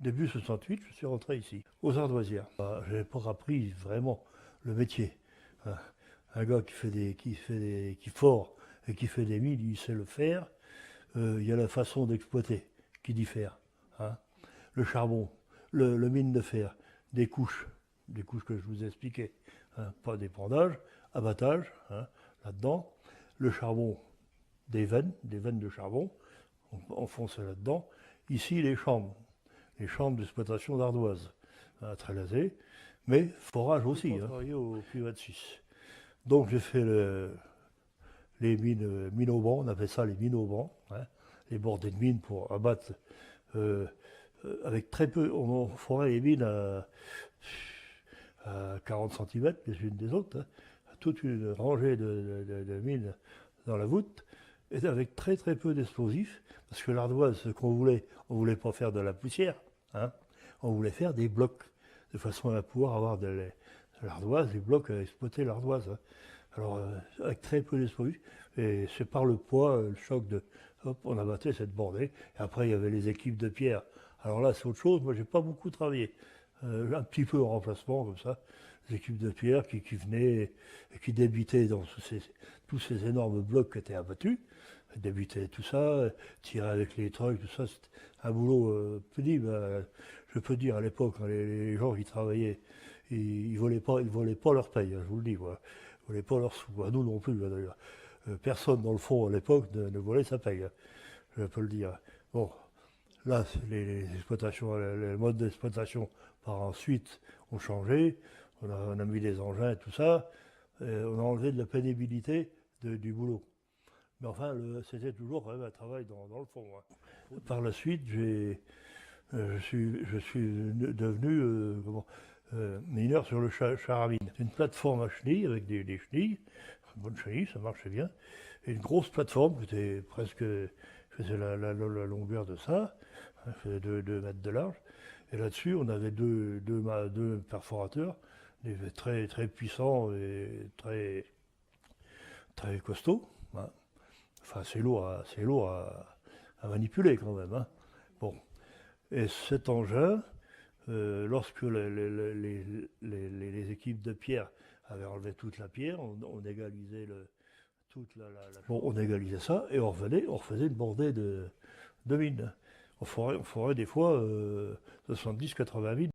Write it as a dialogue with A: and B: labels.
A: Début 68, je suis rentré ici, aux Ardoisières. Je n'ai pas appris vraiment le métier. Hein. Un gars qui fore et qui fait des mines, il sait le faire. Il y a la façon d'exploiter qui diffère. Hein. Le charbon, le mine de fer, des couches que je vous ai expliquées. Hein. Pas d'épandage, abattage, hein, là-dedans. Le charbon, des veines de charbon, on fonce là-dedans. Ici, les chambres d'exploitation d'ardoise, à Trélazé, mais forage aussi. Hein. Travaillé au Privat de Suisse. Donc j'ai fait les mines au banc, on appelle ça les mines au banc, hein, les bordées de mines pour abattre avec très peu, on forait les mines à 40 cm les unes des autres, hein, toute une rangée de mines dans la voûte, et avec très très peu d'explosifs, parce que l'ardoise, ce qu'on voulait, on ne voulait pas faire de la poussière, hein, on voulait faire des blocs, de façon à pouvoir avoir de l'ardoise, des blocs à exploiter l'ardoise. Hein. Alors, avec très peu d'explosifs, et c'est par le poids, le choc de... Hop, on abattait cette bordée, et après il y avait les équipes de pierre. Alors là, c'est autre chose, moi j'ai pas beaucoup travaillé. Un petit peu en remplacement, comme ça, les équipes de pierre qui venaient et qui débitaient dans tous ces énormes blocs qui étaient abattus, débitaient tout ça, tiraient avec les trucks, tout ça, c'était un boulot pénible. Je peux dire, à l'époque, hein, les gens qui travaillaient, ils volaient pas leur paye, hein, je vous le dis, voilà. Ils volaient pas leur sous, hein, nous non plus, hein, d'ailleurs. Personne, dans le fond, à l'époque, ne volait sa paye, hein, je peux le dire. Bon, là, les exploitations, les modes d'exploitation par ensuite ont changé. On a mis des engins et tout ça. On a enlevé de la pénibilité du boulot. Mais enfin, c'était toujours quand même un travail dans le fond. Hein. Par la suite, je suis devenu mineur sur le Charavine. C'est une plateforme à chenilles avec des chenilles, une bonne chenille, ça marchait bien. Et une grosse plateforme qui était presque, faisait la longueur de ça, hein, faisait 2 mètres de large. Et là-dessus, on avait deux perforateurs, très, très puissants et très, très costauds. Hein. Enfin, c'est lourd, à manipuler quand même. Hein. Bon. Et cet engin, lorsque les équipes de pierre avaient enlevé toute la pierre, on égalisait bon, on égalisait ça et on refaisait une bordée de mines. On forait des fois 70-80 mines.